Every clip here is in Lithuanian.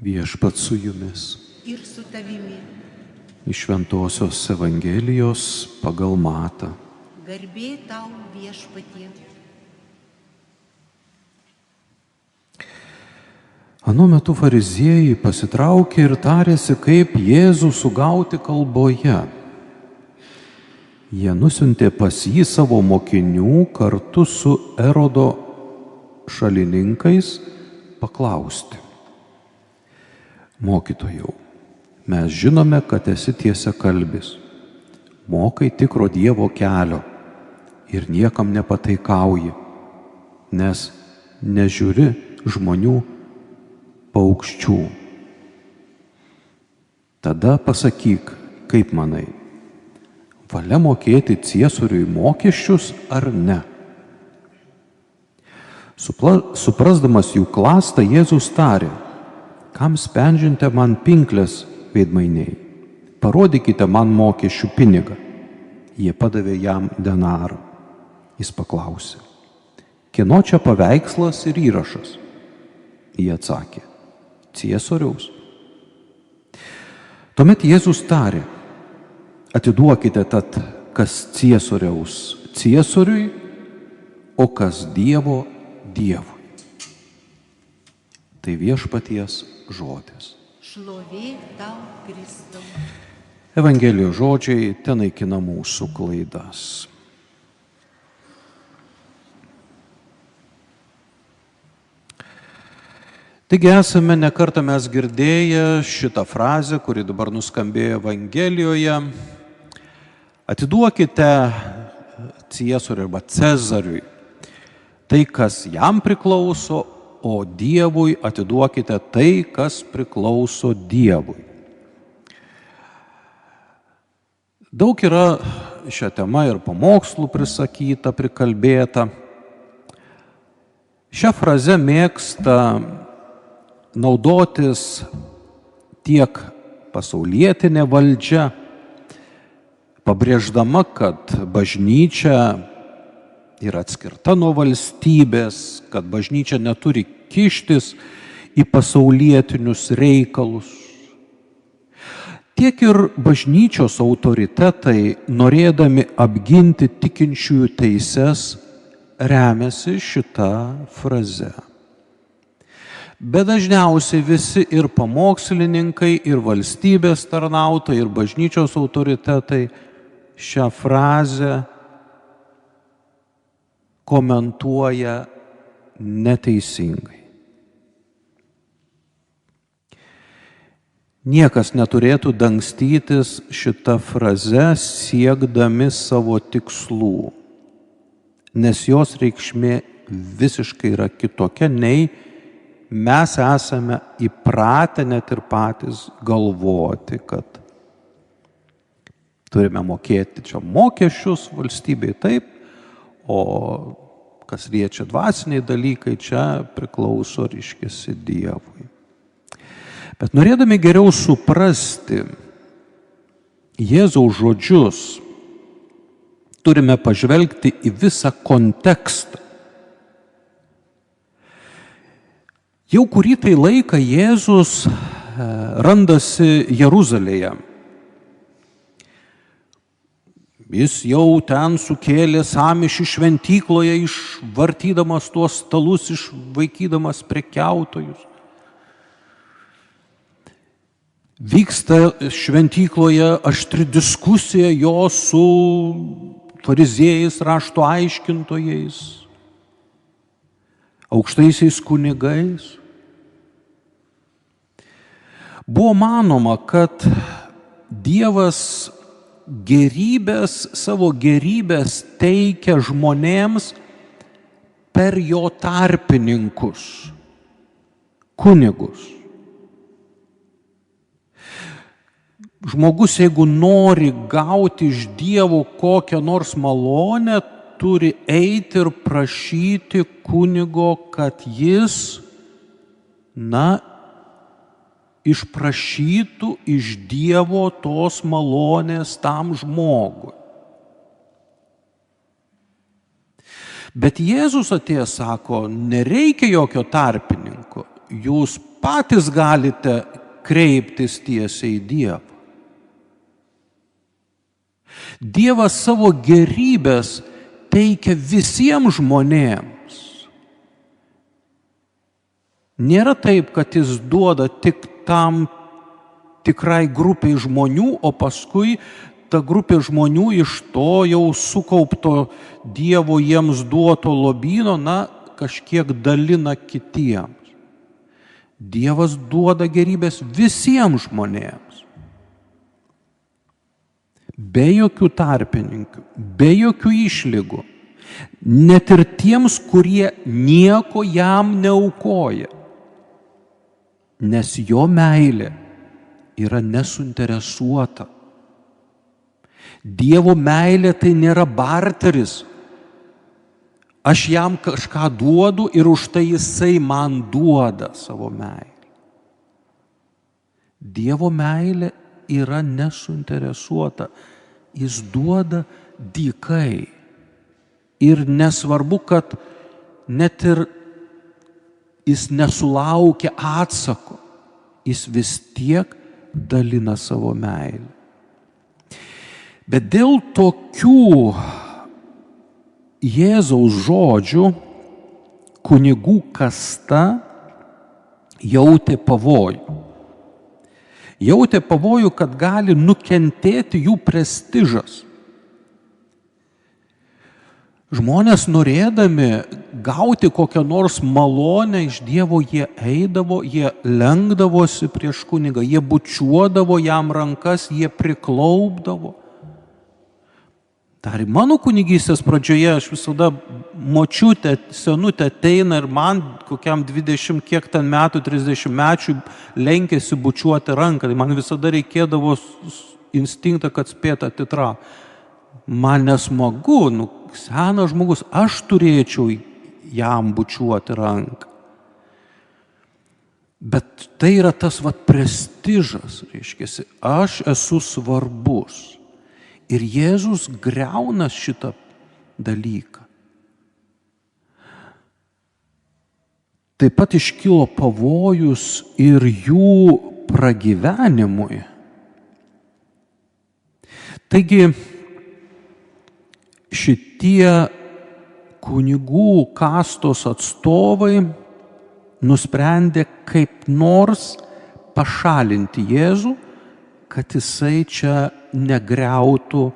Viešpats su jumis. Ir su tavimi. Iš Šventosios Evangelijos pagal Matą. Garbė tau, Viešpatie. Anu metu fariziejai pasitraukė ir tarėsi, kaip Jėzų sugauti kalboje. Jie nusiuntė pas jį savo mokinių kartu su Erodo šalininkais paklausti: Mokytojau, mes žinome, kad esi tiesiakalbis, mokai tikro Dievo kelio ir niekam nepataikauji, nes nežiūri žmonių paukščių. Tada pasakyk, kaip manai, valia mokėti ciesoriui mokesčius ar ne? Suprasdamas jų klastą, Jėzus tarė: kam spendžiate man pinklės, veidmainiai? Parodykite man mokesčių pinigą. Jie padavė jam denarą. Jis paklausė: kieno čia paveikslas ir įrašas? Jie atsakė: ciesoriaus. Tuomet Jėzus tarė: atiduokite tad, kas ciesoriaus ciesoriui, o kas Dievo Dievui. Tai Viešpaties žodis. Šlovė tau, Kristau. Evangelijos žodžiai tenaikina mūsų klaidas. Taigi esame nekartą mes girdėję šitą frazę, kuri dabar nuskambėjo Evangelijoje: atiduokite ciesoriui arba Cezariui tai, kas jam priklauso, o Dievui atiduokite tai, kas priklauso Dievui. Daug yra šią temą ir pamokslų prisakyta, prikalbėta. Šią frazę mėgsta naudotis tiek pasaulietinė valdžia, pabrėždama, kad bažnyčia yra atskirta nuo valstybės, kad bažnyčia neturi kištis į pasaulietinius reikalus. Tiek ir bažnyčios autoritetai, norėdami apginti tikinčiųjų teises, remiasi šitą frazę. Bet dažniausiai visi ir pamokslininkai, ir valstybės tarnautojai, ir bažnyčios autoritetai šią frazę komentuoja neteisingai. Niekas neturėtų dangstytis šitą frazę siekdami savo tikslų, nes jos reikšmė visiškai yra kitokia, nei mes esame įpratę net ir patys galvoti, kad turime mokėti čia mokesčius valstybei, taip, o kas liečia dvasiniai dalykai, čia priklauso, reiškiasi, Dievui. Bet norėdami geriau suprasti Jėzaus žodžius, turime pažvelgti į visą kontekstą. Jau kurį tai laiką Jėzus randasi Jeruzalėje. Jis jau ten sukėlė sąmyšį šventykloje, išvartydamas tuos stalus, išvaikydamas prekiautojus. Vyksta šventykloje aštri diskusija jo su fariziejais, rašto aiškintojais, aukštaisiais kunigais. Buvo manoma, kad Dievas savo gerybės teikia žmonėms per jo tarpininkus, kunigus. Žmogus, jeigu nori gauti iš Dievo kokią nors malonę, turi eiti ir prašyti kunigo, kad jis, išprašytų iš Dievo tos malonės tam žmogui. Bet Jėzus atėjęs sako, nereikia jokio tarpininko, jūs patys galite kreiptis tiesiai į Dievą. Dievas savo gerybės teikia visiems žmonėms. Nėra taip, kad jis duoda tik tam tikrai grupiai žmonių, o paskui ta grupė žmonių iš to jau sukaupto Dievo jiems duoto lobyno, kažkiek dalina kitiems. Dievas duoda gerybės visiems žmonėms. Be jokių tarpininkų, be jokių išlygų. Net ir tiems, kurie nieko jam neaukoja. Nes jo meilė yra nesuinteresuota. Dievo meilė tai nėra barteris. Aš jam kažką duodu ir už tai jisai man duoda savo meilę. Dievo meilė yra nesuinteresuota. Jis duoda dykai. Ir nesvarbu, kad net ir jis nesulaukia atsako, jis vis tiek dalina savo meilę. Bet dėl tokių Jėzaus žodžių kunigų kasta jautė pavojų. Jautė pavojų, kad gali nukentėti jų prestižas. Žmonės norėdami gauti kokią nors malonę iš Dievo, jie eidavo, jie lenkdavosi prieš kunigą, jie bučiuodavo jam rankas, jie priklaupdavo. Dar ir mano kunigystės pradžioje aš visada močiutė, senutė ateina ir man kokiam 20 kiek ten metų, 30 mečių lenkėsi bučiuoti ranką. Tai man visada reikėdavo instinktą, kad spėtų atitraukt. Man nesmagu, senas žmogus, aš turėčiau jam bučiuoti ranką. Bet tai yra tas prestižas, reiškiasi, aš esu svarbus. Ir Jėzus griauna šitą dalyką. Taip pat iškilo pavojus ir jų pragyvenimui. Taigi, šitie kunigų kastos atstovai nusprendė kaip nors pašalinti Jėzų, kad jisai čia negriautų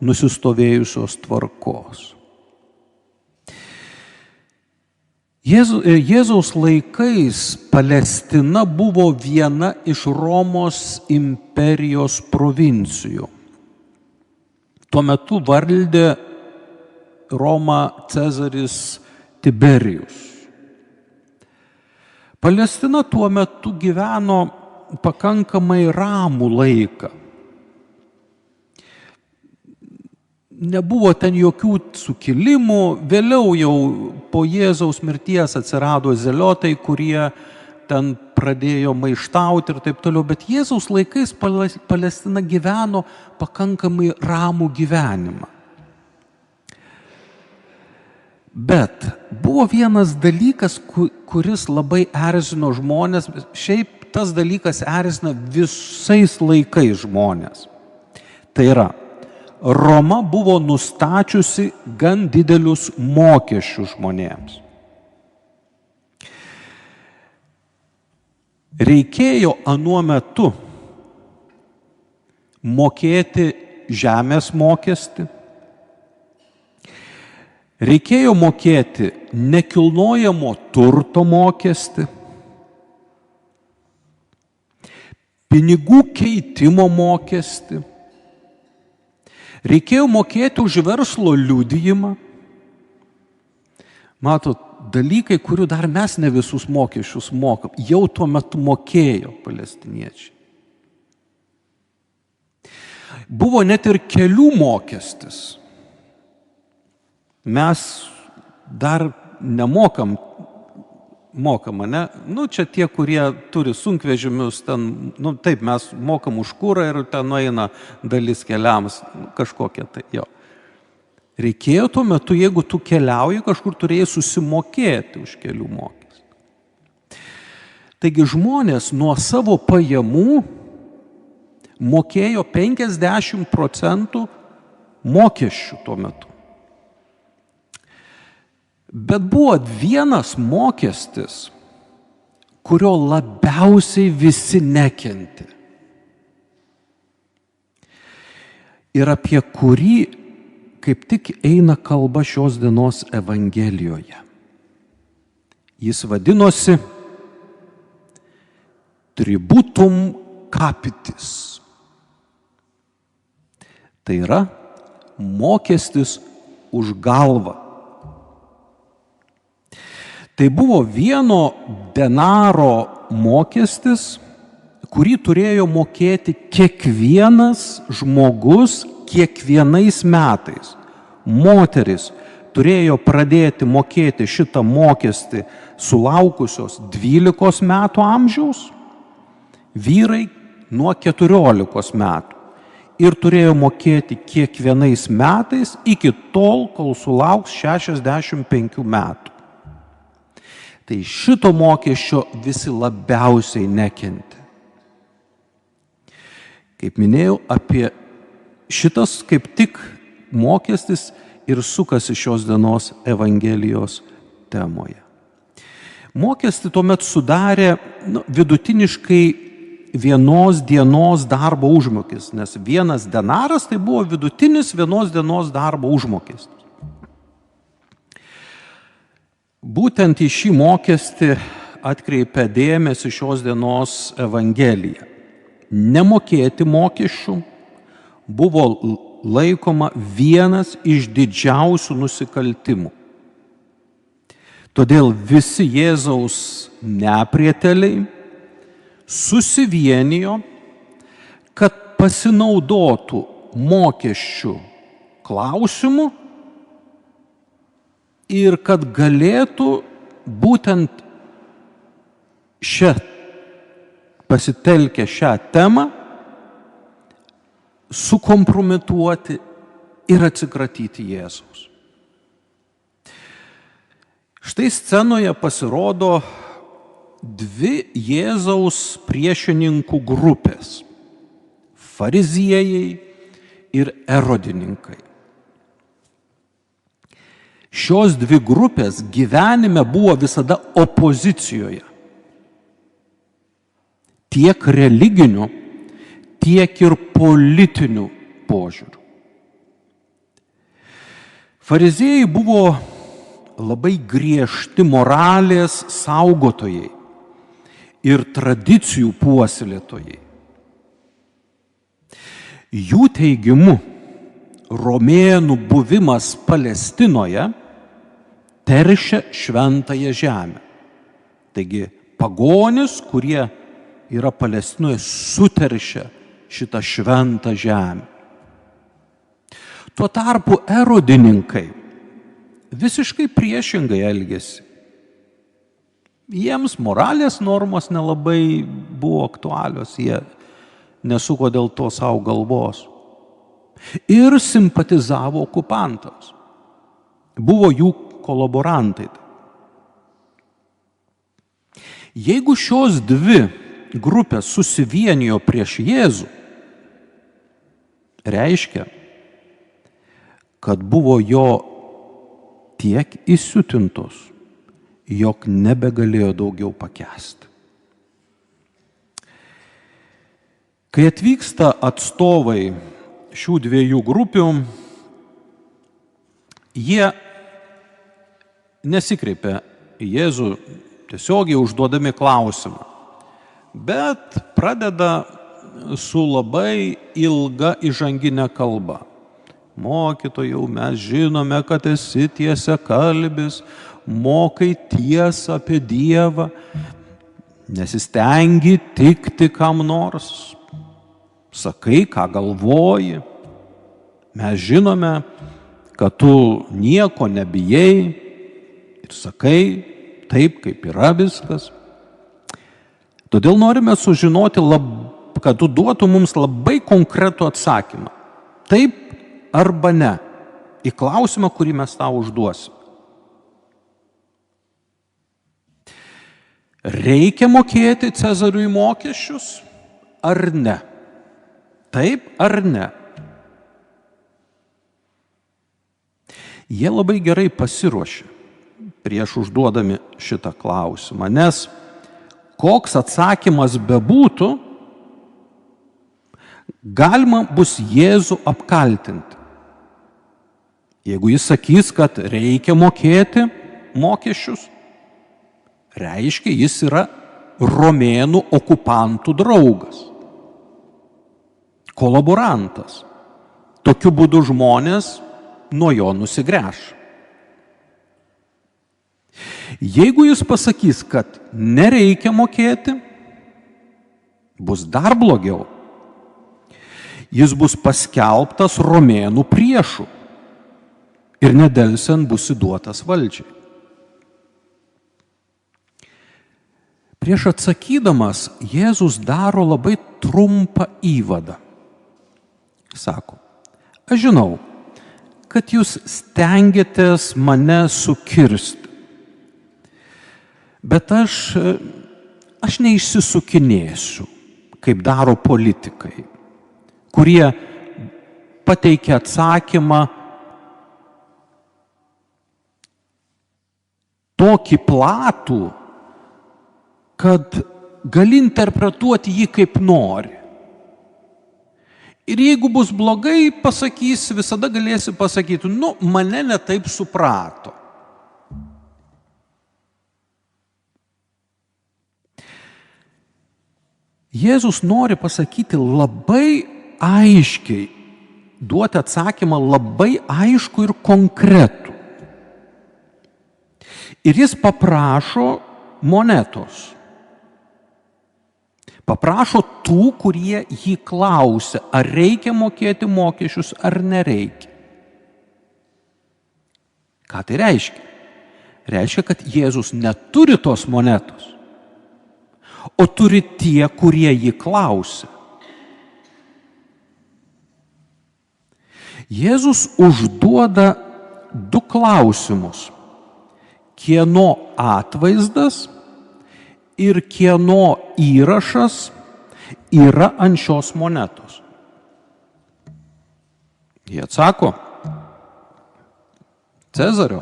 nusistovėjusios tvarkos. Jėzaus laikais Palestina buvo viena iš Romos imperijos provincijų. Tuo metu valdė Romą Cezaris Tiberijus. Palestina tuo metu gyveno pakankamai ramų laiką. Nebuvo ten jokių sukilimų, vėliau jau po Jėzaus mirties atsirado zeliotai, kurie ten pradėjo maištauti ir taip toliau, bet Jėzaus laikais Palestina gyveno pakankamai ramų gyvenimą. Bet buvo vienas dalykas, kuris labai erzino žmonės, šiaip tas dalykas erzina visais laikais žmonės. Tai yra, Roma buvo nustačiusi gan didelius mokesčius žmonėms. Reikėjo anuo metu mokėti žemės mokestį, reikėjo mokėti nekilnojamo turto mokestį, pinigų keitimo mokestį, reikėjo mokėti už verslo liudijimą. Matot, dalykai, kurių dar mes ne visus mokesčius mokam, jau tuo metu mokėjo palestiniečiai. Buvo net ir kelių mokestis. Mes dar nemokam, ne? Čia tie, kurie turi sunkvežimius, ten, taip, mes mokam už kurą ir ten nueina dalis keliams, kažkokia tai jo. Reikėjo tuo metu, jeigu tu keliauji, kažkur turėjai susimokėti už kelių mokestį. Taigi žmonės nuo savo pajamų mokėjo 50% mokesčių tuo metu. Bet buvo vienas mokestis, kurio labiausiai visi nekentė. Ir apie kurį kaip tik eina kalba šios dienos Evangelijoje. Jis vadinosi tributum capitis. Tai yra mokestis už galvą. Tai buvo vieno denaro mokestis, kurį turėjo mokėti kiekvienas žmogus kiekvienais metais. Moteris turėjo pradėti mokėti šitą mokestį sulaukusios 12 metų amžiaus, vyrai nuo 14 metų. Ir turėjo mokėti kiekvienais metais iki tol, kol sulauks 65 metų. Tai šito mokesčio visi labiausiai nekentė. Kaip minėjau, apie šitas kaip tik mokestis ir sukasi šios dienos Evangelijos temoje. Mokestį tuomet sudarė vidutiniškai vienos dienos darbo užmokestis, nes vienas denaras tai buvo vidutinis vienos dienos darbo užmokestis. Būtent į šį mokestį atkreipia dėmesį šios dienos Evangelija. Nemokėti mokesčių buvo laikoma vienas iš didžiausių nusikaltimų. Todėl visi Jėzaus neprieteliai susivienijo, kad pasinaudotų mokesčių klausimu ir kad galėtų būtent pasitelkę šią temą sukompromituoti ir atsikratyti Jėzaus. Štai scenoje pasirodo dvi Jėzaus priešininkų grupės – fariziejai ir erodininkai. Šios dvi grupės gyvenime buvo visada opozicijoje. Tiek religiniu, tiek ir politiniu požiūriu. Fariziejai buvo labai griežti moralės saugotojai ir tradicijų puoselėtojai. Jų teigimu, romėnų buvimas Palestinoje teršia šventąją žemę. Taigi pagonis, kurie yra Palestinoje, suteršia šitą šventą žemę. Tuo tarpu erodininkai visiškai priešingai elgėsi. Jiems moralės normos nelabai buvo aktualios, jie nesuko dėl to savo galvos. Ir simpatizavo okupantams. Buvo jų kolaborantai. Jeigu šios dvi grupės susivienijo prieš Jėzų, reiškia, kad buvo jo tiek įsiutintos, jog nebegalėjo daugiau pakęsti. Kai atvyksta atstovai šių dviejų grupių, jie nesikreipia į Jėzų tiesiogiai užduodami klausimą, bet pradeda su labai ilga įžanginė kalba. Mokytojau, mes žinome, kad esi tiesiakalbis, mokai tiesą apie Dievą, nesistengi tikti kam nors, sakai, ką galvoji. Mes žinome, kad tu nieko nebijai ir sakai taip, kaip yra viskas. Todėl norime sužinoti, kad tu duotų mums labai konkretų atsakymą. Taip arba ne į klausimą, kurį mes tau užduosime. Reikia mokėti Cezariui mokesčius ar ne? Taip ar ne? Jie labai gerai pasiruošė prieš užduodami šitą klausimą, nes koks atsakymas bebūtų, galima bus Jėzų apkaltinti. Jeigu jis sakys, kad reikia mokėti mokesčius, reiškia, jis yra romėnų okupantų draugas, kolaborantas. Tokiu būdu žmonės nuo jo nusigręš. Jeigu jis pasakys, kad nereikia mokėti, bus dar blogiau. Jis bus paskelbtas romėnų priešų ir nedelsiant bus įduotas valdžiai. Prieš atsakydamas, Jėzus daro labai trumpą įvadą. Sako, aš žinau, kad jūs stengiatės mane sukirsti, bet aš neišsisukinėsiu, kaip daro politikai, kurie pateikia atsakymą tokį platų, kad gali interpretuoti jį kaip nori. Ir jeigu bus blogai, pasakysi, visada galėsi pasakyti, mane ne taip suprato. Jėzus nori pasakyti labai aiškiai, duoti atsakymą labai aišku ir konkretų. Ir jis paprašo monetos. Paprašo tų, kurie jį klausia, ar reikia mokėti mokesčius, ar nereikia. Ką tai reiškia? Reiškia, kad Jėzus neturi tos monetos, o turi tie, kurie jį klausia. Jėzus užduoda du klausimus. Kieno atvaizdas ir kieno įrašas yra ant šios monetos? Jie atsako, Cezario.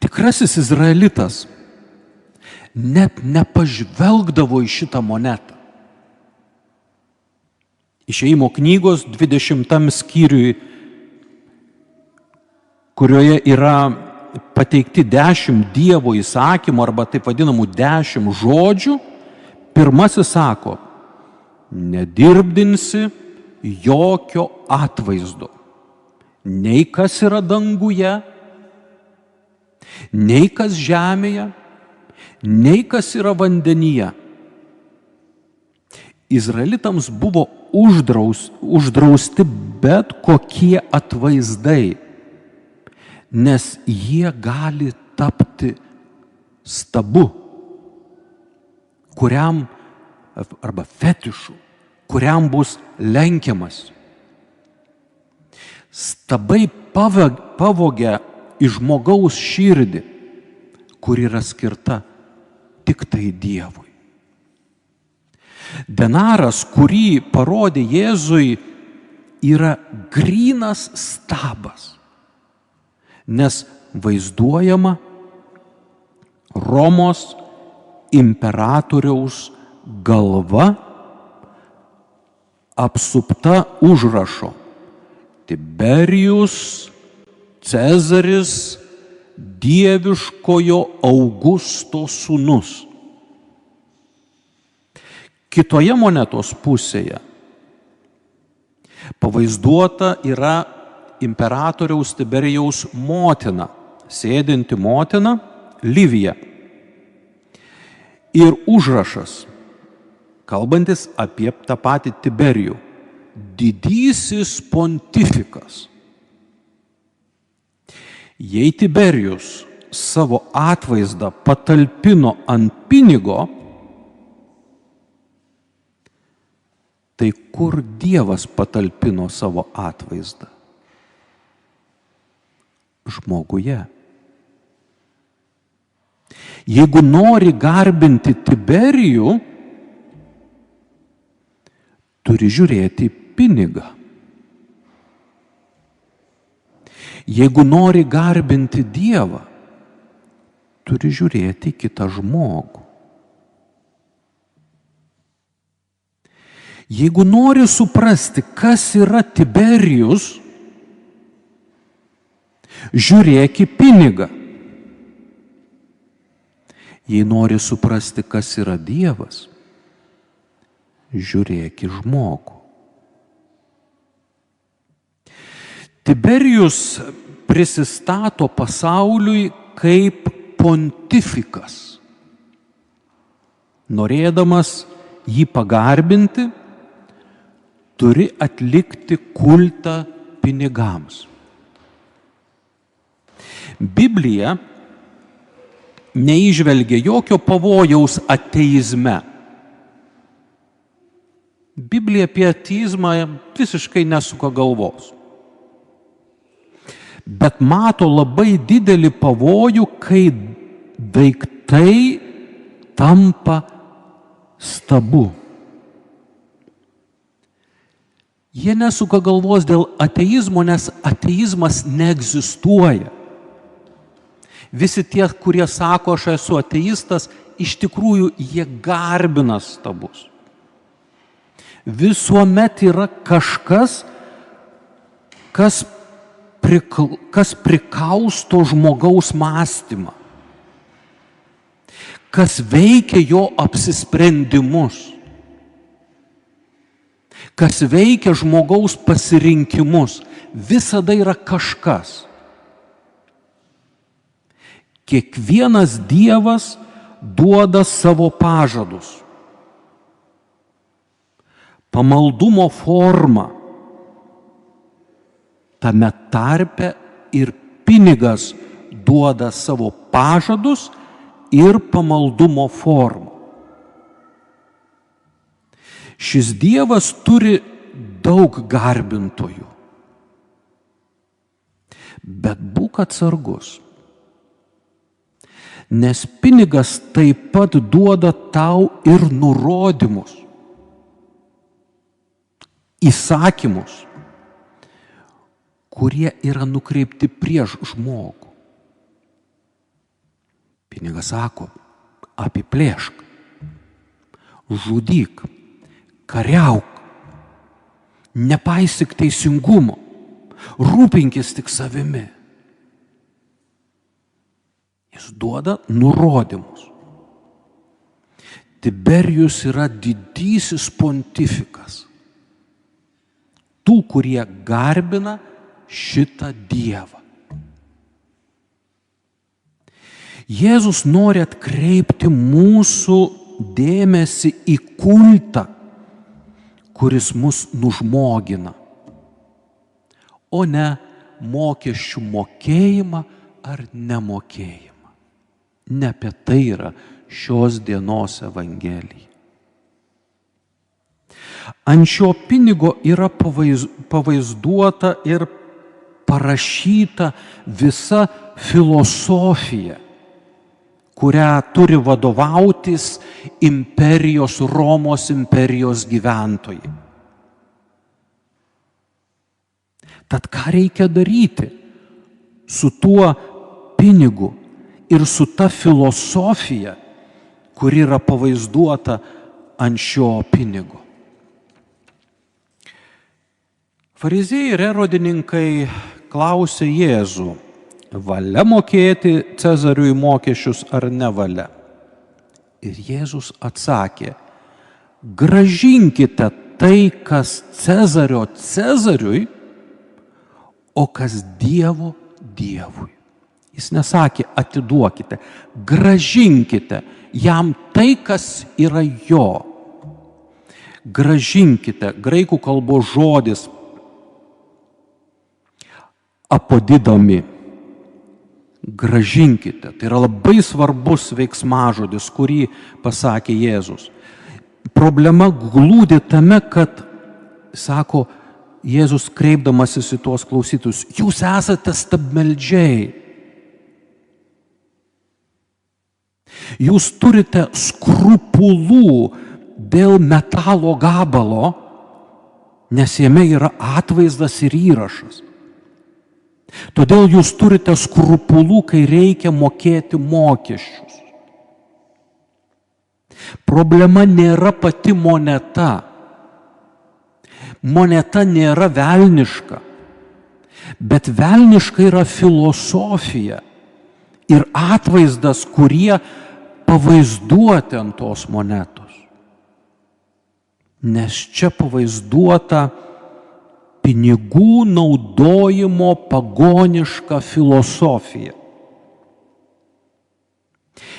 Tikrasis izraelitas net nepažvelgdavo į šitą monetą. Išėjimo knygos 20 skyriui, kurioje yra pateikti 10 Dievo įsakymų arba taip vadinamų 10 žodžių, pirmasis sako, nedirbdinsi jokio atvaizdo, nei kas yra danguje, nei kas žemėje, nei kas yra vandenyje. Izraelitams buvo uždrausti bet kokie atvaizdai, nes jie gali tapti stabu, kuriam, arba fetišu, kuriam bus lenkiamas. Stabai pavogia iš žmogaus širdį, kur yra skirta tik tai Dievui. Denaras, kurį parodė Jėzui, yra grynas stabas, nes vaizduojama Romos imperatoriaus galva apsupta užrašo Tiberijus Cezaris, dieviškojo Augusto sūnus. Kitoje monetos pusėje pavaizduota yra imperatoriaus Tiberijaus motina, sėdinti motina Livija. Ir užrašas, kalbantis apie tą patį Tiberijų, didysis pontifikas. Jei Tiberijus savo atvaizdą patalpino ant pinigo, tai kur Dievas patalpino savo atvaizdą? Žmoguje. Jeigu nori garbinti Tiberijų, turi žiūrėti pinigą. Jeigu nori garbinti Dievą, turi žiūrėti kitą žmogų. Jeigu nori suprasti, kas yra Tiberijus, žiūrėk į pinigą. Jei nori suprasti, kas yra Dievas, žiūrėk į žmogų. Tiberijus prisistato pasauliui kaip pontifikas. Norėdamas jį pagarbinti, turi atlikti kultą pinigams. Biblija neįžvelgia jokio pavojaus ateizme. Biblija apie ateizmą visiškai nesuka galvos. Bet mato labai didelį pavojų, kai daiktai tampa stabu. Jie nesuka galvos dėl ateizmo, nes ateizmas neegzistuoja. Visi tie, kurie sako, aš esu ateistas, iš tikrųjų jie garbina stabus. Visuomet yra kažkas, kas prikausto žmogaus mąstymą, kas veikia jo apsisprendimus, kas veikia žmogaus pasirinkimus. Visada yra kažkas. Kiekvienas Dievas duoda savo pažadus. Pamaldumo forma, tame tarpe ir pinigas duoda savo pažadus ir pamaldumo formą. Šis Dievas turi daug garbintojų. Bet būk atsargus, nes pinigas taip pat duoda tau ir nurodymus, įsakymus, kurie yra nukreipti prieš žmogų. Pinigas sako, apiplėšk, žudyk, kariauk, nepaisyk teisingumo, rūpinkis tik savimi. Jis duoda nurodymus. Tiberijus yra didysis pontifikas. Tų, kurie garbina šitą Dievą. Jėzus nori atkreipti mūsų dėmesį į kultą, kuris mus nužmogina, o ne mokesčių mokėjimą ar nemokėjimą. Ne apie tai yra šios dienos Evangelija. Ant šio pinigo yra pavaizduota ir parašyta visa filosofija, kurią turi vadovautis imperijos, Romos imperijos gyventojai. Tad ką reikia daryti su tuo pinigu ir su ta filosofija, kuri yra pavaizduota ant šio pinigo? Fariziejai ir erodininkai klausė Jėzų, valia mokėti Cezariui mokesčius ar nevalia? Ir Jėzus atsakė, grąžinkite tai, kas Cezario Cezariui, o kas Dievo Dievui. Jis nesakė atiduokite, grąžinkite jam tai, kas yra jo. Grąžinkite, graikų kalbos žodis apodidomi. Grąžinkite. Tai yra labai svarbus veiksmažodis, kurį pasakė Jėzus. Problema glūdi tame, kad, sako Jėzus kreipdamasis į tuos klausytojus, jūs esate stabmeldžiai. Jūs turite skrupulų dėl metalo gabalo, nes jame yra atvaizdas ir įrašas. Todėl jūs turite skrupulų, kai reikia mokėti mokesčius. Problema nėra pati moneta. Moneta nėra velniška, bet velniška yra filosofija ir atvaizdas, kurie pavaizduoti ant tos monetos. Nes čia pavaizduota pinigų naudojimo pagoniška filosofija.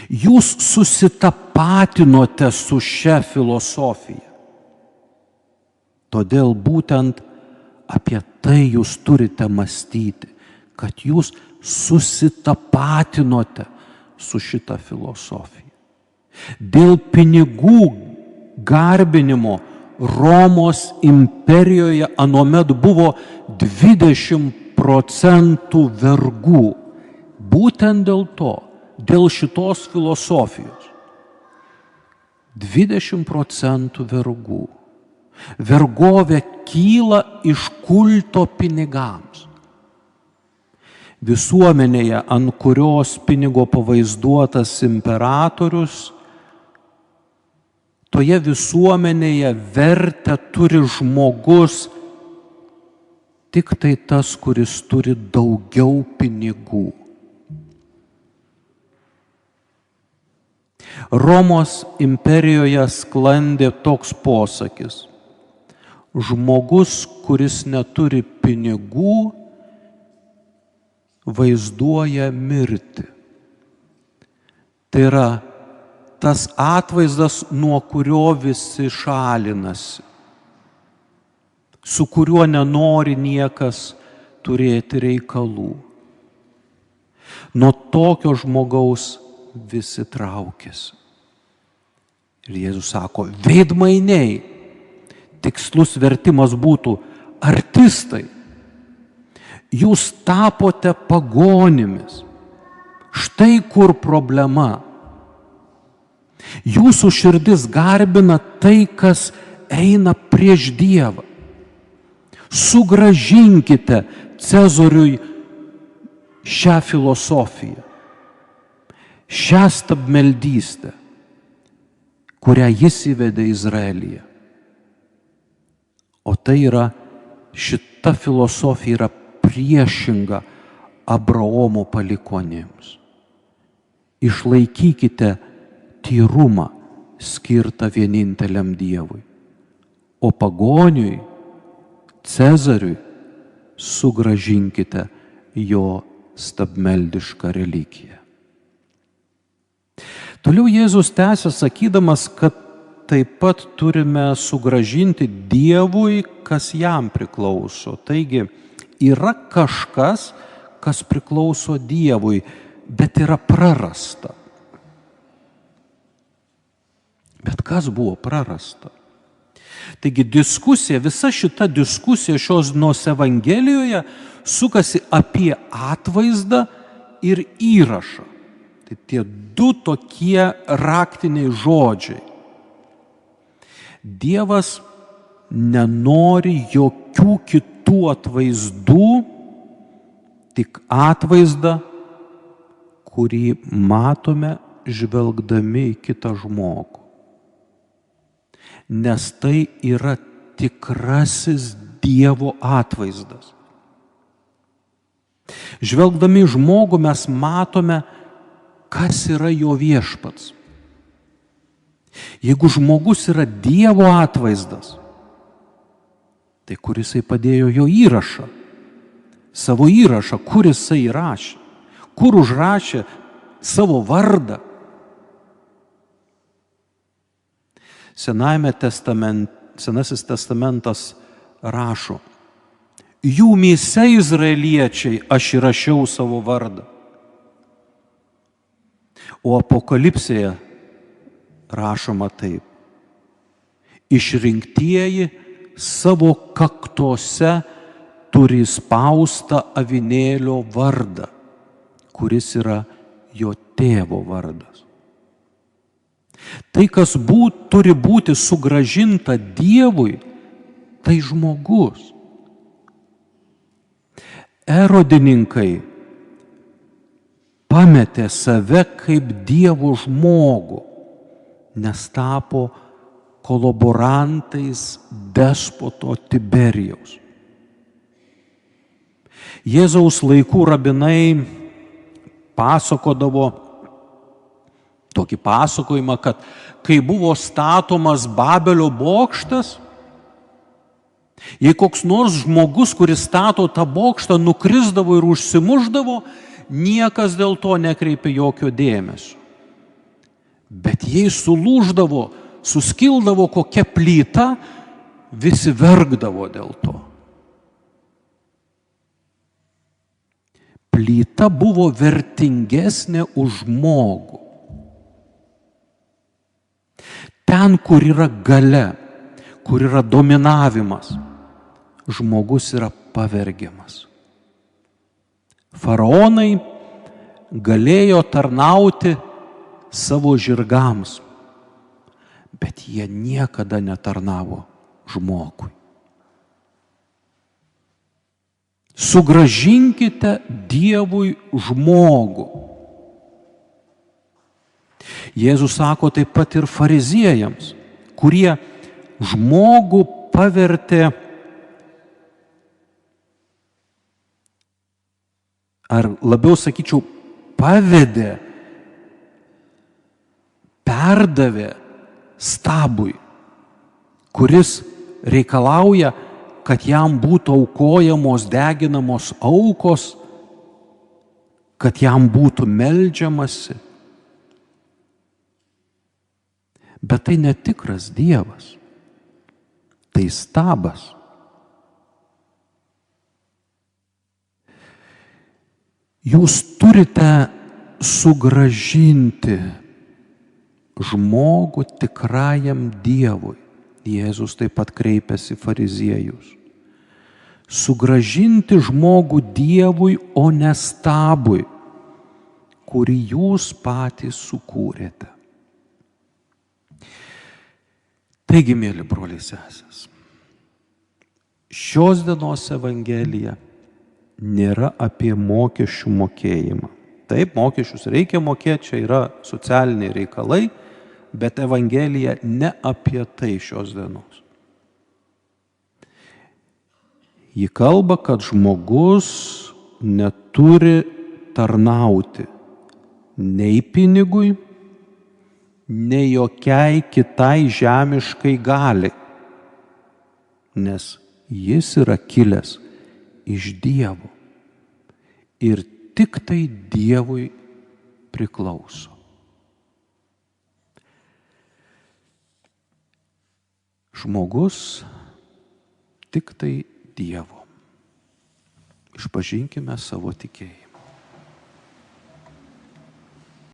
Jūs susitapatinote su šia filosofija. Todėl būtent apie tai jūs turite mąstyti, kad jūs susitapatinote su šita filosofija. Dėl pinigų garbinimo Romos imperijoje anuomet buvo 20% vergų. Būtent dėl to, dėl šitos filosofijos. 20% vergų. Vergovė kyla iš kulto pinigams. Visuomenėje, ant kurios pinigo pavaizduotas imperatorius, toje visuomenėje vertę turi žmogus tik tai tas, kuris turi daugiau pinigų. Romos imperijoje sklandė toks posakis: žmogus, kuris neturi pinigų, vaizduoja mirtį. Tai yra tas atvaizdas, nuo kurio visi šalinasi, su kuriuo nenori niekas turėti reikalų. Nuo tokio žmogaus visi traukiasi. Ir Jėzus sako, veidmainiai, tikslus vertimas būtų artistai, jūs tapote pagonimis. Štai kur problema. Jūsų širdis garbina tai, kas eina prieš Dievą. Sugrąžinkite Cezariui šią filosofiją, šią stabmeldystę, kurią jis įvedė Izraelyje. O tai yra, šita filosofija yra priešinga Abraomo palikuonims. Išlaikykite tyrumą skirtą vieninteliam Dievui, o pagoniui, Cezariui, sugrąžinkite jo stabmeldišką religiją. Toliau Jėzus tęsia sakydamas, kad taip pat turime sugrąžinti Dievui, kas jam priklauso. Taigi, yra kažkas, kas priklauso Dievui, bet yra prarasta. Bet kas buvo prarasta? Taigi diskusija, visa šita diskusija šios dienos Evangelijoje sukasi apie atvaizdą ir įrašą. Tai tie du tokie raktiniai žodžiai. Dievas nenori jokių kitų atvaizdų, tik atvaizdą, kurį matome žvelgdami į kitą žmogų. Nes tai yra tikrasis Dievo atvaizdas. Žvelgdami į žmogų mes matome, kas yra jo viešpats. Jeigu žmogus yra Dievo atvaizdas, tai kur jisai padėjo jo įrašą? Savo įrašą, kur jisai įrašė? Kur užrašė savo vardą? Senasis testamentas rašo, jumyse izraeliečiai aš įrašiau savo vardą. O Apokalipsėje rašoma taip, išrinktieji savo kaktose turi įspaustą avinėlio vardą, kuris yra jo tėvo vardas. Tai, kas turi būti sugrąžinta Dievui, tai žmogus. Erodininkai pametė save kaip Dievo žmogų, nes tapo kolaborantais despoto Tiberijaus. Jėzaus laikų rabinai pasakodavo tokį pasakojimą, kad kai buvo statomas Babelio bokštas, jei koks nors žmogus, kuris stato tą bokštą, nukrisdavo ir užsimuždavo, niekas dėl to nekreipė jokio dėmesio. Bet jei sulūždavo, suskildavo kokia plyta, visi verkdavo dėl to. Plyta buvo vertingesnė už žmogų. Ten, kur yra galia, kur yra dominavimas, žmogus yra pavergiamas. Faraonai galėjo tarnauti savo žirgams, bet jie niekada netarnavo žmogui. Sugrąžinkite Dievui žmogų. Jėzus sako taip pat ir fariziejams, kurie žmogų pavertė, ar labiau sakyčiau, pavedė, perdavė stabui, kuris reikalauja, kad jam būtų aukojamos, deginamos aukos, kad jam būtų meldžiamasi. Bet tai netikras Dievas, tai stabas. Jūs turite sugrąžinti žmogų tikrajam Dievui. Jėzus taip pat kreipėsi fariziejus. Sugrąžinti žmogų Dievui, o ne stabui, kurį jūs patys sukūrėte. Taigi, mėly broliai sesės, šios dienos Evangelija nėra apie mokesčių mokėjimą. Taip, mokesčius reikia mokėti, čia yra socialiniai reikalai, bet Evangelija ne apie tai šios dienos. Ji kalba, kad žmogus neturi tarnauti nei pinigui, nei jokiai kitai žemiškai galiai, nes jis yra kilęs iš Dievo ir tik tai Dievui priklauso. Žmogus tik tai Dievo. Išpažinkime savo tikėjimą.